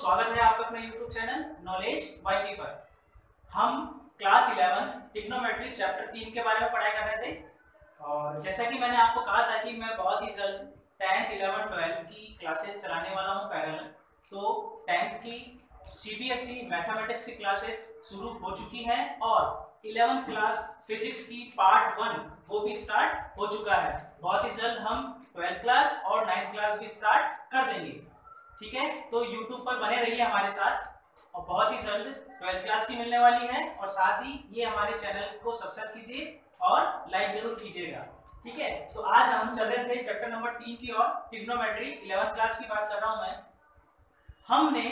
स्वागत है आपका अपने YouTube चैनल नॉलेज YT पर। हम क्लास 11 ट्रिग्नोमेट्री चैप्टर 3 के बारे में पढ़ाई कर रहे थे और जैसा कि मैंने आपको कहा था कि मैं बहुत ही जल्द 10th 11 12 की क्लासेस चलाने वाला हूं पैरेलल। तो 10th की CBSE मैथमेटिक्स की क्लासेस शुरू हो चुकी हैं और 11th क्लास फिजिक्स की पार्ट 1 वो भी स्टार्ट हो चुका है। बहुत ही जल्द हम 12th क्लास और 9th क्लास भी स्टार्ट कर देंगे। ठीक है, तो YouTube पर बने रहिए हमारे साथ और बहुत ही जल्द 12th क्लास की मिलने वाली है और साथ ही ये हमारे चैनल को सब्सक्राइब कीजिए और लाइक जरूर कीजिएगा। ठीक है, तो आज हम चल रहे थे चैप्टर नंबर 3 की और ट्रिग्नोमेट्री 11th क्लास की बात कर रहा हूं मैं। हमने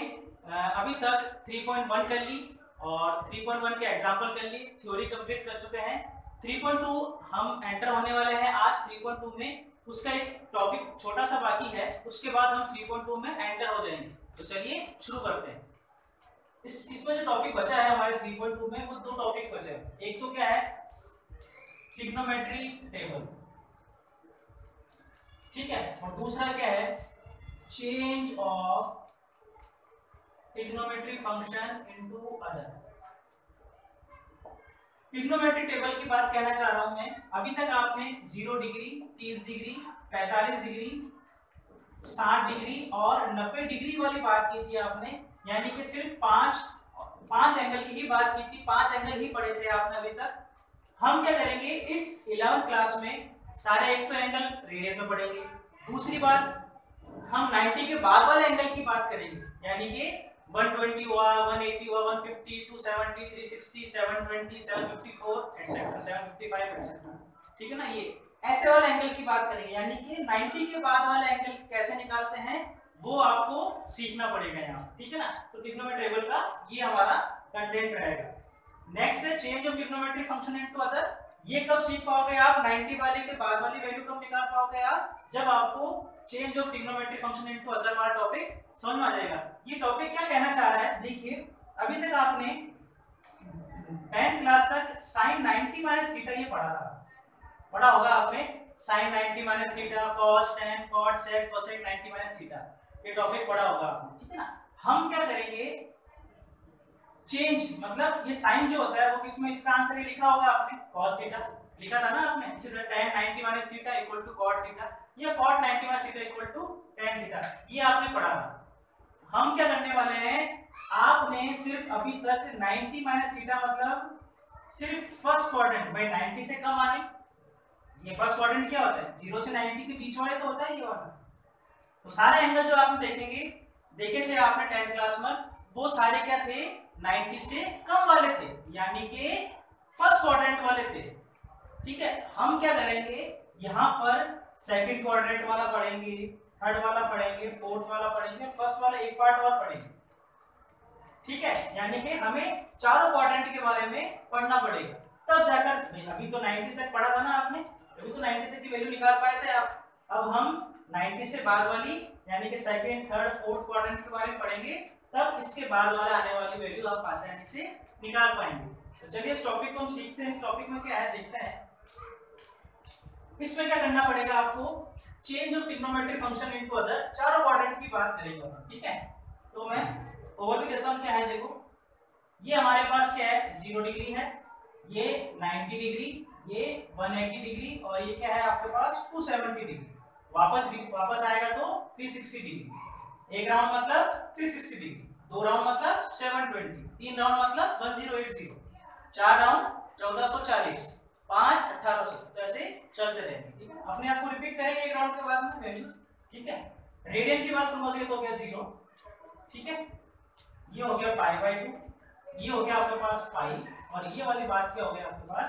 अभी तक 3.1 कर ली और 3.1 के एग्जाम्पल कर ली, थ्योरी कंप्लीट कर चुके हैं। 3.2 हम एंटर होने वाले हैं आज 3.2 में, उसका एक टॉपिक छोटा सा बाकी है, उसके बाद हम 3.2 में एंटर हो जाएंगे। तो चलिए शुरू करते हैं। इसमें जो टॉपिक बचा है हमारे 3.2 में वो दो टॉपिक बचे हैं। एक तो क्या है, ट्रिग्नोमेट्री टेबल, ठीक है, और दूसरा क्या है, change of trigonometry function into other. Trigonometry table की बात कहना चाह रहा हूं मैं। अभी तक आपने 0 डिग्री, 30 डिग्री, 45 डिग्री, 60 डिग्री और 90 डिग्री वाली बात की थी आपने, यानी कि सिर्फ पांच एंगल की ही बात की थी, 5 एंगल ही पढ़े थे आपने अभी तक। हम क्या करेंगे इस 11th क्लास में, सारे एक तो एंगल रेडियन में पढ़ेंगे, दूसरी बात हम 90 के बाद वाले एंगल की बात करेंगे, यानी कि 120 हुआ, 180 हुआ, 150, 270, 360, 720, 754 एटसेट्रा, 755 एटसेट्रा। ठीक है ना, ये ऐसे वाले एंगल की बात करेंगे, यानी कि 90 के बाद वाले एंगल कैसे निकालते हैं वो आपको सीखना पड़ेगा यहाँ। ठीक है ना, तो ट्रिग्नोमेट्री टेबल का ये हमारा कंटेंट रहेगा। नेक्स्ट है change of trigonometry function into other. ये कब सीख पाओगे आप, 90 वाले के बाद वाली वैल्यू कब निकाल पाओगे आप, जब आपको change of trigonometry function into other वाला टॉपिक समझ में आ जाएगा। ये टॉपिक क्या कहना चाह रहा है, देखिए अभी तक आपने 10th क्लास तक sin 90 माइनस थीटा ये पढ़ा होगा आपने, sin 90 minus theta, cos tan, cot sec, cosec 90 minus theta, ये टॉपिक पढ़ा होगा आपने। ठीक है ना, हम क्या करेंगे, चेंज मतलब ये साइन जो होता है वो किसमें, इसका आंसर ये लिखा होगा आपने, cos थीटा लिखा था ना आपने, इसी तरह tan 90 minus theta equal to cot theta, ये cot 90 minus theta equal to tan theta, ये आपने पढ़ा था। हम क्या करने वाले हैं, आपने सिर्फ अभी तक 90 माइनस थीटा मतलब सिर्फ फर्स्ट क्वाड्रेंट, भाई 90 से कम आने, ये फर्स्ट क्वाड्रेंट क्या होता है, 0 से 90 के बीच वाले तो होता है ये वाला। तो सारे एंगल जो आपने देखे थे आपने 10th क्लास में, वो सारे क्या थे, 90 से कम वाले थे, यानी कि फर्स्ट क्वाड्रेंट वाले थे। ठीक है, हम क्या करेंगे, यहाँ पर सेकंड क्वाड्रेंट वाला पढ़ेंगे, थर्ड वाला पढ़ेंगे, फोर्थ वाला पढ़ेंगे, फर्स्ट वाला एक पार्ट और पढ़ेंगे। ठीक है, यानी कि हमें चारों क्वाड्रेंट के बारे में पढ़ना पड़ेगा, तब जाकर, अभी तो 90 तक पढ़ा था ना आपने, अभी तो 90 तक की वैल्यू निकाल पाए थे आप। अब हम 90 से बाद वाली यानी कि सेकंड, थर्ड, फोर्थ क्वाड्रेंट के बारे में पढ़ेंगे, तब इसके बाद वाला आने वाली वैल्यू आप आसानी से निकाल पाएंगे। तो चलिए इस टॉपिक को हम सीखते हैं। इस टॉपिक में क्या है देखते हैं। इसमें क्या करना पड़ेगा आपको, change of trigonometry function into other, चारों क्वाड्रेंट की बात करेंगे। ठीक है, तो मैं ओवरव्यू देता हूं क्या है। देखो ये हमारे पास क्या है, 0 डिग्री है, ये 90 डिग्री, ये 180 डिग्री और ये क्या है आपके पास 270 डिग्री। वापस आएगा तो 360 डिग्री। एक राउंड मतलब 360 डिग्री, 2 राउंड मतलब 720, 3 राउंड मतलब 1080, 4 राउंड 1440, 5 1800, तो ऐसे चलते रहेंगे। ठीक है, अपने आप को रिपीट करेंगे एक राउंड के बाद में वैल्यूज। ठीक है, रेडियन की बात करूंगा तो हो गया 0। ठीक है, ये हो गया पाई बाय 2, ये हो गया आपके पास पाई, और ये वाली बात क्या हो गया आपके पास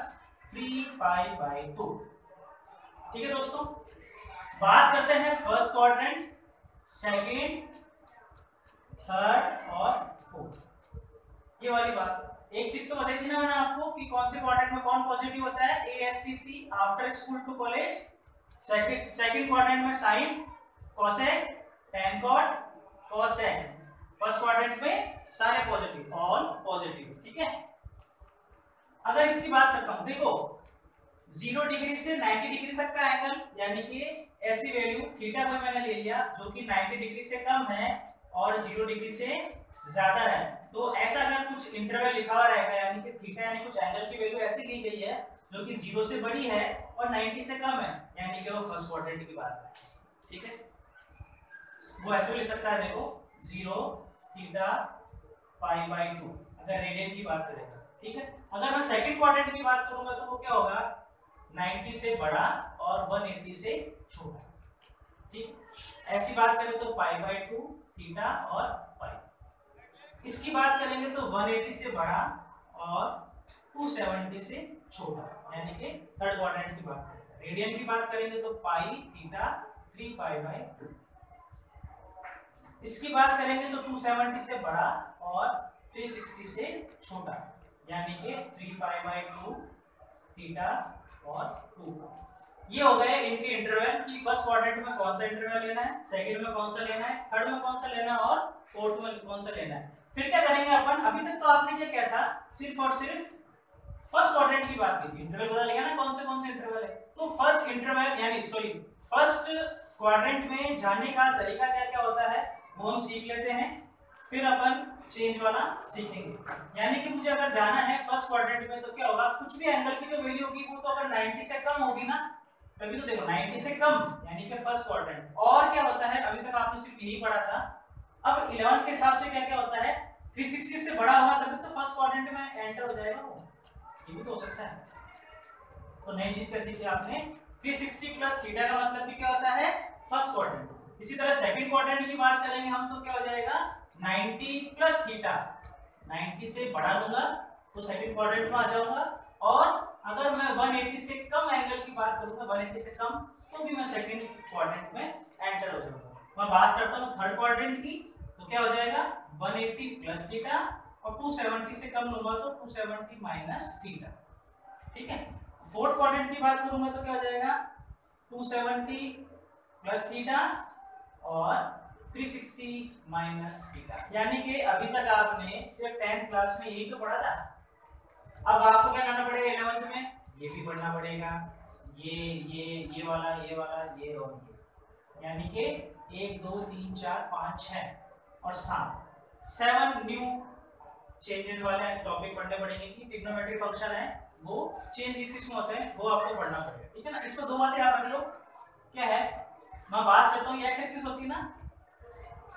3 पाई बाय 2। ठीक है दोस्तों, बात करते हैं फर्स्ट क्वाड्रेंट, सेकंड, थर्ड और फोर्थ, ये वाली बात। एक टिप तो बताई थी ना मैंने आपको कि कौन से क्वाड्रेंट में कौन पॉजिटिव होता है, ASTC after school to college. Second quadrant में sine, cosec, tan cot, cosec. First quadrant में सारे पॉजिटिव, ऑल पॉजिटिव। ठीक है, अगर इसकी बात करता हूं, देखो 0 डिग्री से 90 डिग्री तक का एंगल, यानी कि ऐसी वैल्यू थीटा कोई मैंने ले लिया जो कि 90 डिग्री से कम है, और 0 डिग्री से ज्यादा है। तो ऐसा अगर कुछ इंटरवल लिखा हुआ रहेगा, यानी कि थीटा यानी कुछ एंगल की वैल्यू ऐसी दी गई है जो कि 0 से बड़ी है और 90 से कम है, यानी कि वो फर्स्ट क्वाड्रेंट की बात है। ठीक है, वो ऐसे भी लिख सकता है, देखो 0 थीटा पाई बाय 2 अगर रेडियन की बात करें। ठीक है, अगर मैं सेकंड क्वाड्रेंट की बात करूंगा तो वो क्या होगा, 90 से बड़ा और 180 से छोटा। ठीक, ऐसी बात करें तो पाई बाय 2 थीटा और पाई। इसकी बात करेंगे तो 180 से बड़ा और 270 से छोटा, यानी कि थर्ड क्वाड्रेंट की बात करेंगे। रेडियन की बात करेंगे तो पाई थीटा 3 पाई बाय 2। इसकी बात करेंगे तो 270 से बड़ा और 360 से छोटा, यानी कि 3 पाई बाय 2 थीटा और 2। ये हो गए इनके इंटरवल कि फर्स्ट क्वाड्रेंट में कौन सा इंटरवल लेना है, सेकंड में कौन सा लेना है, थर्ड में कौन सा लेना है और फोर्थ में कौन सा लेना है। फिर क्या करेंगे अपन, अभी तक तो आपने क्या किया था, सिर्फ और सिर्फ फर्स्ट क्वाड्रेंट की बात की थी, इंटरवल बता लिया ना कौन से इंटरवल है। तो फर्स्ट इंटरवल यानी फर्स्ट क्वाड्रेंट में जाने का तरीका क्या क्या होता है वो हम सीख लेते हैं, फिर अपन चेंज वाला सीखेंगे। यानी कि मुझे अगर जाना है फर्स्ट क्वाड्रेंट में तो क्या होगा, कुछ भी एंगल की जो वैल्यू होगी वो तो अगर 90 से कम होगी ना, तभी तो देखो 90 से कम यानी कि फर्स्ट क्वाड्रेंट। और क्या होता है, अभी तक आपने सिर्फ यही पढ़ा था, अब 11th के हिसाब से क्या क्या होता है, 360 से बड़ा होगा तभी तो फर्स्ट क्वाड्रेंट में एंटर हो जाएगा वो, ये भी तो हो सकता है। तो नई चीज क्या सीखी आपने, 360 प्लस थीटा का मतलब भी क्या होता है, फर्स्ट क्वाड्रेंट। इसी तरह सेकंड क्वाड्रेंट की बात करेंगे हम तो क्या हो जाएगा, 90 प्लस थीटा, 90 से बड़ा लूंगा तो सेकंड क्वाड्रेंट में आ जाऊंगा, और अगर मैं 180 से कम एंगल की बात करूंगा, 180 से कम, तो भी मैं सेकंड क्वाड्रेंट में एंटर हो जाऊंगा। मैं बात करता हूं थर्ड क्वाड्रेंट की, तो क्या हो जाएगा 180 प्लस थीटा, और 270 से कम लूंगा तो 270 माइनस थीटा। ठीक है, फोर्थ क्वाड्रेंट की बात करूंगा तो क्या हो जाएगा 270 प्लस थीटा और 360 माइनस थीटा। यानी कि अभी तक आपने सिर्फ 10th क्लास में यही तो पढ़ा था, अब आपको क्या करना पड़ेगा 11th में, ये भी पढ़ना पड़ेगा, ये वाला, ये वाला, ये और ये, यानी कि 1 2 3 4 5 6 और 7 न्यू चेंजेस वाले टॉपिक पढ़ने पड़ेंगे कि ट्रिग्नोमेट्रिक फंक्शन है वो चेंजेस किसमें होते हैं वो आपको पढ़ना पड़ेगा। ठीक है ना, इसको दो बातें याद रख लो, क्या है, मैं बात करता हूँ ये एक्स एक्सिस होती है ना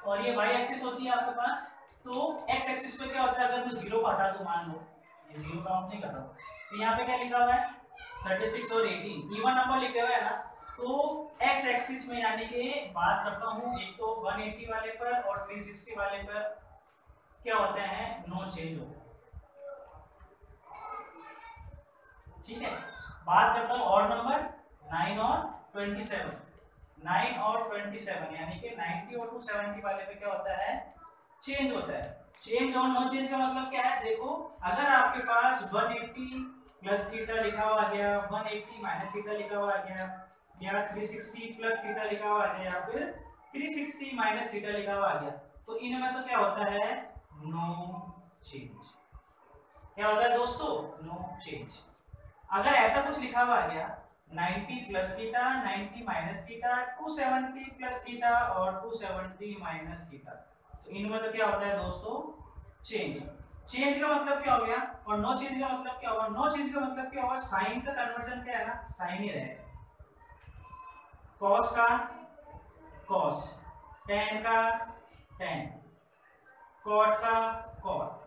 और ये वाई एक्सिस होती है आपके पास। तो एक्स एक्सिस पे क्या होता है, अगर मैं 0 को हटा दूं, मान लो ये 0 काउंट नहीं कर रहा हूं, तो यहाँ पे क्या लिखा हुआ है 36 और 18 इवन नंबर लिखे हुए हैं ना। तो एक्स एक्सिस में यानी कि बात करता हूँ एक तो 180 वाले पर और 360 वाले पर क्या होते हैं, नो चेंज होता है। ठीक है, बात करता हूँ और नंबर 9 और 27, 9 और 27 यानी कि 90 और 270 वाले पे क्या होता है, चेंज होता है। चेंज और नो चेंज का मतलब क्या है, देखो अगर आपके पास 180 प्लस थीटा लिखा हुआ गया, 180 माइनस थीटा लिखा हुआ गया, या 360 प्लस थीटा लिखा हुआ गया, या फिर 360 माइनस थीटा लिखा हुआ गया, तो इनमें तो क्या होता है, नो चेंज। क्या होता है दोस्तों, नो चेंज। अगर ऐसा कुछ लिखा हुआ गया 90 plus theta, 90 minus theta, 270 plus theta और 270 माइनस थीटा, तो इनमें तो क्या होता है दोस्तों, चेंज। चेंज का मतलब क्या हो गया, और नो चेंज का मतलब क्या होगा, नो चेंज का मतलब क्या होगा, साइन का कन्वर्जन क्या है ना, साइन ही रहेगा, कॉस का कॉस, टेन का टेन, कॉट का कॉट,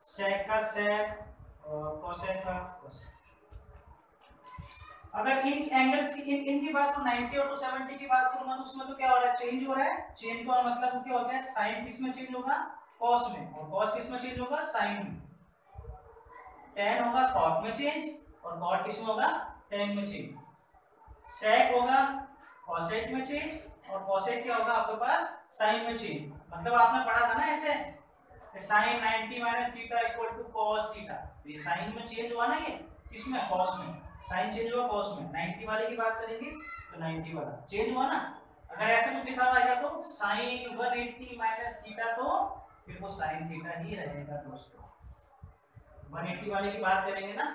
सेक का सेक और कोसेक का कोसेक। अगर इन एंगल्स की इनकी बात करूं 90 और 270 की बात करूं तो उसमें तो क्या हो रहा है, चेंज हो रहा है। चेंज का मतलब क्या हो गया, साइन किस में चेंज होगा, कॉस में, और कॉस किस में चेंज होगा, साइन में। tan होगा कॉट में चेंज और कॉट किस में होगा, tan में चेंज। सेक होगा कोसेक में चेंज और कोसेक क्या होगा आपके पास, साइन में चेंज। मतलब आपने पढ़ा था ना ऐसे sin 90 minus theta equal to cos theta, तो ये साइन में चेंज हुआ ना, ये किसमें, cos में, साइन चेंज हुआ cos में। 90 वाले की बात करेंगे तो 90 वाला चेंज हुआ ना। अगर ऐसे कुछ लिखा हुआ है तो sin 180 माइनस थीटा, तो फिर वो sin थीटा ही रहेगा दोस्तों। 180 वाले की बात करेंगे ना,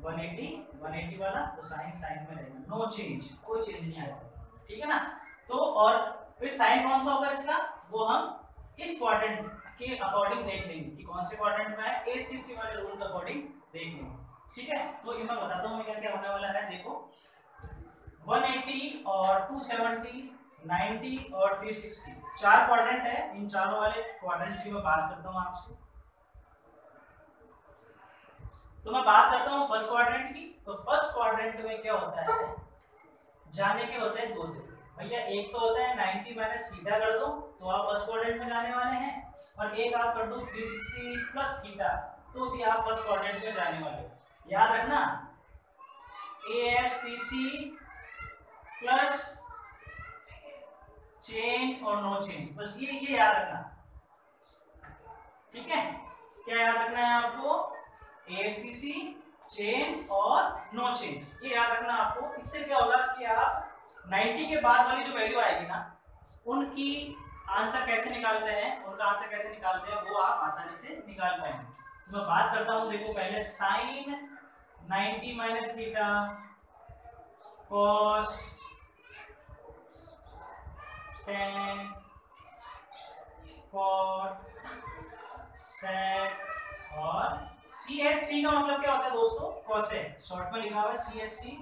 180 वाला तो साइन में रहेगा, नो चेंज, कोई चेंज नहीं आएगा। ठीक है ना, तो और फिर साइन कौन सा होगा इसका, वो हम इस क्वाड्रेंट के अकॉर्डिंग देख लेंगे कि कौन से क्वाड्रेंट में है, एसीसी वाले रूल के अकॉर्डिंग देख लेंगे। ठीक है, तो ये मैं बताता हूँ क्या क्या होने वाला है। देखो 180 और 270, 90 और 360 चार क्वाड्रेंट है। इन चारों वाले क्वाड्रेंट की मैं बात करता हूँ आपसे। तो मैं बात करता हूँ फर्स्ट क्वाड्रेंट की। तो फर्स्ट क्वाड्रेंट में क्या होता है, जाने के होते हैं दो तरीके भैया। एक तो होता है 90 माइनस थीटा कर दो तो आप फर्स्ट क्वाड्रेंट में जाने वाले हैं, और एक आप कर दो 360 प्लस थीटा तो भी आप फर्स्ट क्वाड्रेंट में जाने वाले हो। याद रखना ASTC प्लस चेंज और नो चेंज, बस ये याद रखना। ठीक है, क्या याद रखना है आपको, ASTC चेंज और नो चेंज, ये याद रखना आपको। इससे क्या होगा कि आप 90 के बाद वाली जो वैल्यू आएगी ना, उनकी आंसर कैसे निकालते हैं, उनका आंसर कैसे निकालते हैं वो आप आसानी से निकाल पाएंगे। मैं बात करता हूं, देखो पहले sine 90 minus theta cos tan cot sec और CSC का मतलब क्या होता है दोस्तों, cosec, शॉर्ट में लिखा हुआ है CSC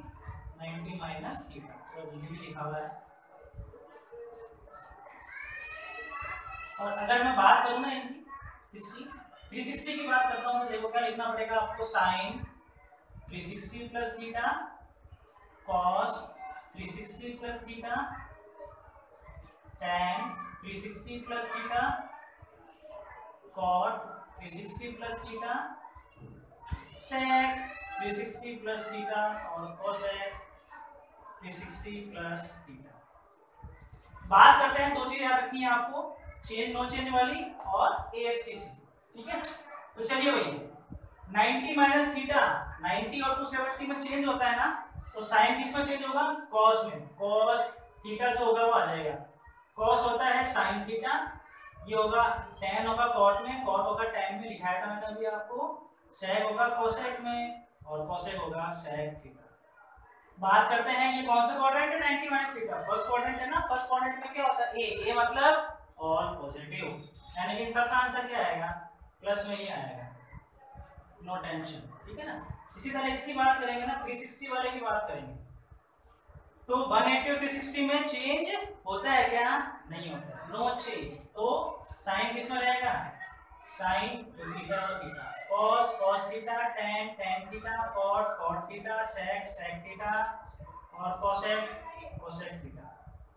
90 माइनस थीटा, तो भी लिखा हुआ है। और अगर मैं बात करूं ना इनकी इसकी 360 की बात करता हूं तो देखो क्या लिखना पड़ेगा आपको, sine 360 plus theta cos 360 plus theta tan 360 plus theta cot 360 plus theta sec 360 plus theta और cosec 360 प्लस थीटा। बात करते हैं, दो चीजें याद रखनी है आपको, चेंज नो चेंज वाली और ASTC। ठीक है, तो चलिए भैया 90 माइनस थीटा 90 और 270 में चेंज होता है ना, तो साइन किस में चेंज होगा, कॉस में। कॉस थीटा जो होगा वो आ जाएगा, कॉस होता है साइन थीटा, ये होगा tan होगा कॉट में, कॉट होगा tan में, लिखाया था मैंने अभी आपको, sec होगा कोसेक में और कोसेक होगा sec थीटा। बात करते हैं ये कौन सा क्वाड्रेंट है, 90 माइनस थीटा, फर्स्ट क्वाड्रेंट है ना। फर्स्ट क्वाड्रेंट में क्या होता है, ए मतलब ऑल पॉजिटिव, यानी कि सबका आंसर क्या आएगा, प्लस में ही आएगा, नो टेंशन। ठीक है ना। इसी तरह इसकी बात करेंगे ना, 360 वाले की बात करेंगे, तो 180 और 360 में चेंज होता है क्या, नहीं होता है, नो चेंज। तो साइन किस में रहेगा, साइन थीटा और theta, cos cos theta, tan tan theta, cot cot theta, sec sec theta और cosec cosec theta.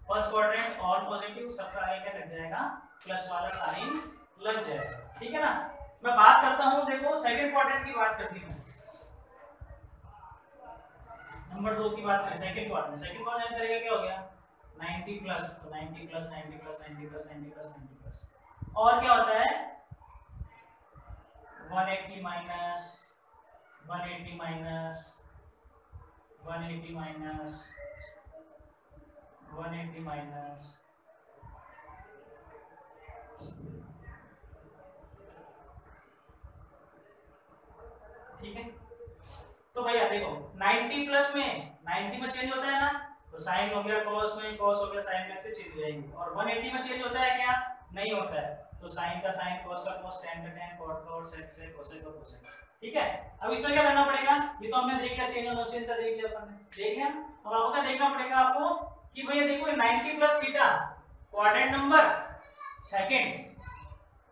First quadrant all positive, सबका आगे क्या लग जाएगा, प्लस वाला साइन लग जाएगा। ठीक है ना। मैं बात करता हूं, देखो सेकंड क्वाड्रेंट की बात करती हूं, नंबर 2 की बात करें, सेकंड क्वाड्रेंट। सेकंड क्वाड्रेंट करेगा क्या हो गया, 90 प्लस, तो 90 plus 90 plus 90 plus 90 plus 90 plus, और क्या होता है 180 माइनस 180 माइनस 180 माइनस 180 माइनस, ठीक है। तो भैया देखो 90 प्लस में 90 में चेंज होता है ना, तो साइन हो गया कॉस में, कॉस हो गया साइन में, से चेंज हो जाएंगे। और 180 में चेंज होता है क्या, नहीं होता है, तो साइन का साइन, कॉस का कॉस, tan का tan, cot का cot, sec sec, cosec का cosec। ठीक है। अब इसमें क्या करना पड़ेगा, ये तो हमने देख लिया, चेंज और नो चेंज का देख लिया अपन ने, देख लिया। अब आपको क्या देखना पड़ेगा आपको कि भैया देखो 90 plus theta quadrant number second,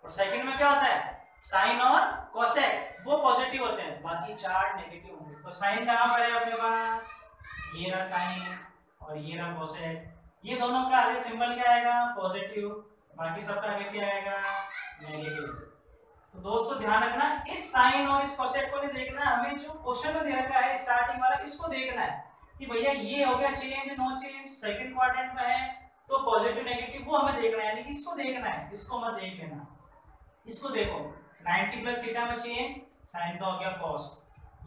और सेकंड में क्या होता है, साइन और कोसेक वो पॉजिटिव होते हैं, बाकी चार नेगेटिव होंगे। तो साइन कहां पर है अपने पास, ये रहा साइन और ये रहा कोसेक, ये दोनों का आगे सिंबल क्या आएगा, पॉजिटिव, बाकी सबका आगे क्या आएगा, नेगेटिव। तो दोस्तों ध्यान रखना, इस साइन और इस कोसेक को नहीं देखना, हमें जो क्वेश्चन में दे रखा है स्टार्टिंग वाला इसको देखना है कि भैया ये हो गया change no change, second quadrant में है तो पॉजिटिव नेगेटिव वो हमें देखना है, यानी कि इसको देखना है, इसको मत देख लेना। इसको देखो 90 प्लस थीटा में चेंज, साइन का हो गया कॉस,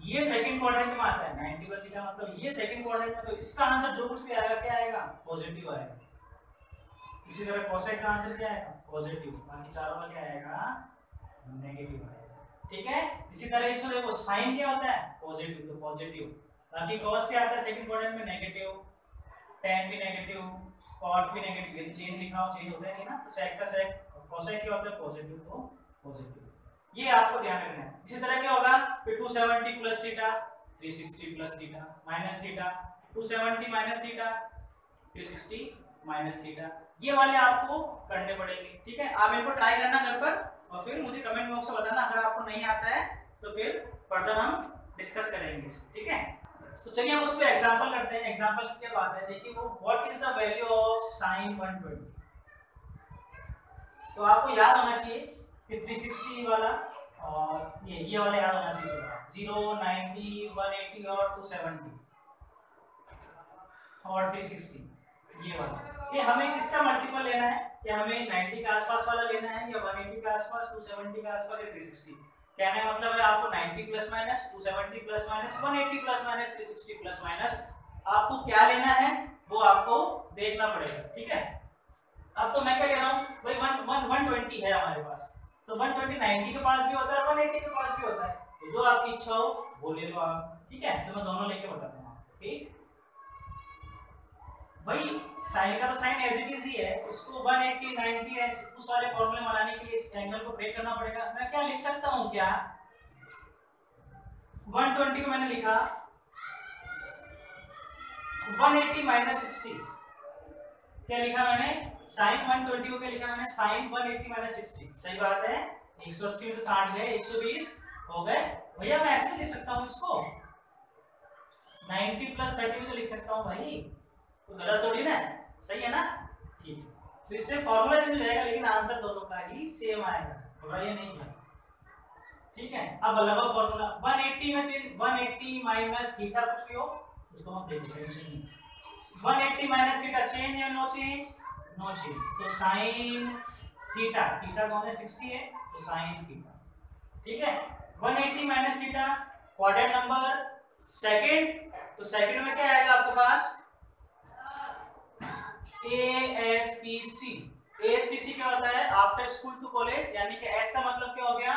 ये सेकंड क्वाड्रेंट में आता है 90 प्लस थीटा मतलब ये सेकंड क्वाड्रेंट में, तो इसका आंसर जो कुछ भी आएगा क्या आएगा, पॉजिटिव आएगा। इसी तरह कोसेक का आंसर क्या आएगा, पॉजिटिव, बाकी चारों का क्या आएगा, नेगेटिव आएगा। ठीक है। इसी तरह इसमें देखो साइन क्या होता है, पॉजिटिव, तो पॉजिटिव, बाकी कॉस क्या आता है सेकंड क्वाड्रेंट में, नेगेटिव, tan भी नेगेटिव, कॉट भी नेगेटिव है तो चेन लिखा हो, चेंज होता है नहीं ना, तो सेक का सेक, कोसेक क्या होता है पॉजिटिव, तो पॉजिटिव, ये आपको ध्यान रखना है। इसी तरह क्या होगा फिर 270 plus theta 360 plus theta minus theta 270 minus theta 360 minus theta, ये वाले आपको करने पड़ेंगे। ठीक है, आप इनको ट्राई करना घर पर और फिर मुझे कमेंट बॉक्स में बताना अगर आपको नहीं आता है तो फिर फर्दर हम डिस्कस करेंगे। ठीक है, तो चलिए हम उस पे एग्जांपल करते हैं। एग्जांपल की क्या बात है, देखिए वो what is the value of sin 120, तो आपको याद होना चाहिए कि 360 वाला और ये वाला याद होना चाहिए, 0 90 180 और 270 और 360, ये वाला, ये हमें किसका मल्टीपल लेना है, क्या हमें 90 के आसपास वाला लेना है या 180 के आसपास, 270 के आसपास या 360? कहने का मतलब है आपको 90 plus minus 270 plus minus 180 plus minus 360 plus minus आपको क्या लेना है वो आपको देखना पड़ेगा। ठीक है, अब तो मैं क्या ले रहा हूँ भाई 120 है हमारे पास, तो 120 90 के पास भी होता है 180 के पास भी होता है, तो जो आपकी इच्छा हो वो ले लो आप। ठीक है, तो मैं दोनों लेके बताता हूँ। ठीक भाई, साइन का तो साइन एज इट इज ही है, इसको 180 90 उस वाले फॉर्मूले बनाने के लिए इस एंगल को ब्रेक करना पड़ेगा। मैं क्या लिख सकता हूँ, क्या 120 को मैंने लिखा 180 माइनस 60, क्या लिखा मैंने sin 120 को क्या लिखा मैंने sin 180 माइनस 60। सही बात है, 180 में तो 60 गए 120 हो गए भैया, मैं ऐसे लिख सकता हूँ इसको 90 प्लस 30 में तो लिख सकता हूँ भाई, तो गलत थोड़ी ना, सही है ना। ठीक है, तो इससे फॉर्मूला चेंज हो जाएगा लेकिन आंसर दोनों का ही सेम आएगा, घबराइए नहीं है। ठीक है, अब लगाओ फॉर्मूला 180 में चेंज 180 माइनस थीटा कुछ भी हो उसको हम देख लेंगे, 180 माइनस थीटा चेंज या नो चेंज, नो चेंज, तो sin थीटा, थीटा कौन है 60 है तो sin थीटा। ठीक है, 180 minus theta quadrant number second, तो सेकंड में क्या आएगा आपके पास ASTC। ASTC क्या होता है आफ्टर स्कूल टू कॉलेज, यानी कि S का मतलब क्या हो गया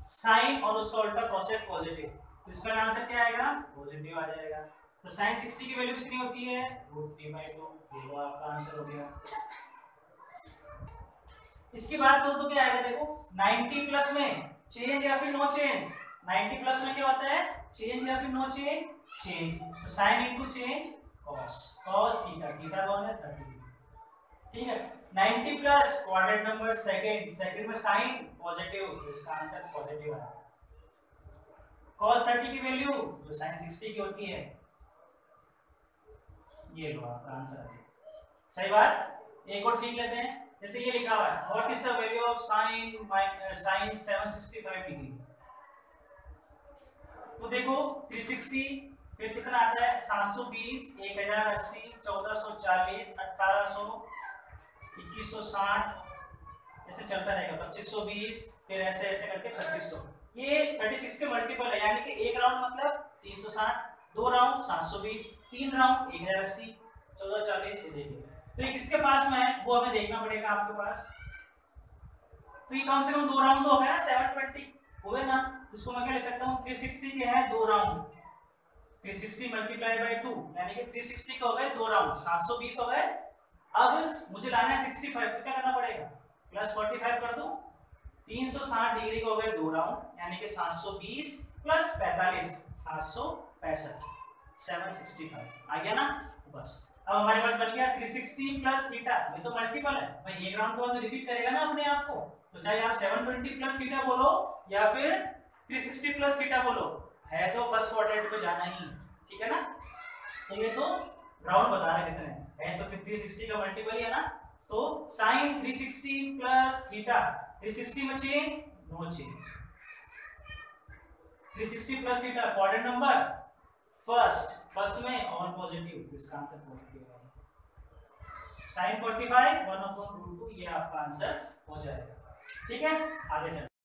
साइन और उसका उल्टा कोसेक पॉजिटिव, तो इसका आंसर क्या आएगा पॉजिटिव आ जाएगा। तो sin 60 की वैल्यू कितनी होती है √3/2, ये वो आपका आंसर हो गया। इसकी बात करूं तो क्या आएगा देखो 90 प्लस में चेंज या फिर नो चेंज, 90 प्लस में क्या होता है चेंज या फिर नो चेंज, चेंज, तो sin into change cos, cos theta, theta कौन है 30। ठीक है, 90 plus quadrant number second, second में साइन पॉजिटिव, तो इसका आंसर पॉजिटिव आएगा। cos 30 की वैल्यू जो sin 60 की होती है, ये लो आपका आंसर आ गया। सही बात, एक और सीख लेते हैं, जैसे ये लिखा हुआ है what is the value of sin 765 degree, तो देखो 360 फिर कितना आता है 720 1080 1440 1800 2160, ऐसे चलता रहेगा 2520, फिर ऐसे ऐसे करके 3600, ये 36 के मल्टीपल है, यानी कि एक राउंड मतलब 360, दो राउंड 720, तीन राउंड 1080 1440, ये देखिए, तो ये किसके पास में है वो हमें देखना पड़ेगा आपके पास, तो ये कम से कम दो राउंड तो हो गया ना 720 हुए ना, इसको मैं क्या लिख सकता हूँ 360 के है दो राउंड, 360 मल्टीप्लाई बाय 2 यानी कि 360 के हो गए दो राउंड 720 हो गए। अब मुझे लाना है 65, तो क्या करना पड़ेगा प्लस 45 कर दूं, 360 डिग्री के हो गए दो राउंड यानी कि 720 प्लस 45 765, 765 आ गया ना। बस अब हमारे पास बन गया 360 प्लस थीटा, ये तो मल्टीपल है भाई, एक राउंड के बाद रिपीट करेगा ना अपने आप को, तो चाहे आप 720 प्लस थीटा बोलो या फिर 360 प्लस थीटा बोलो, है तो फर्स्ट क्वाड्रेंट पे जाना ही। ठीक है ना, तो ये तो राउंड बता रहे कितने है, तो 360 का मल्टीपल ही है ना, तो sin 360 प्लस थीटा, 360 में change no change, 360 plus theta quadrant number first में ऑल पॉजिटिव, तो इसका आंसर पॉजिटिव है। sin 45 1/√2, ये आपका आंसर हो जाएगा। ठीक है, आगे चलते हैं।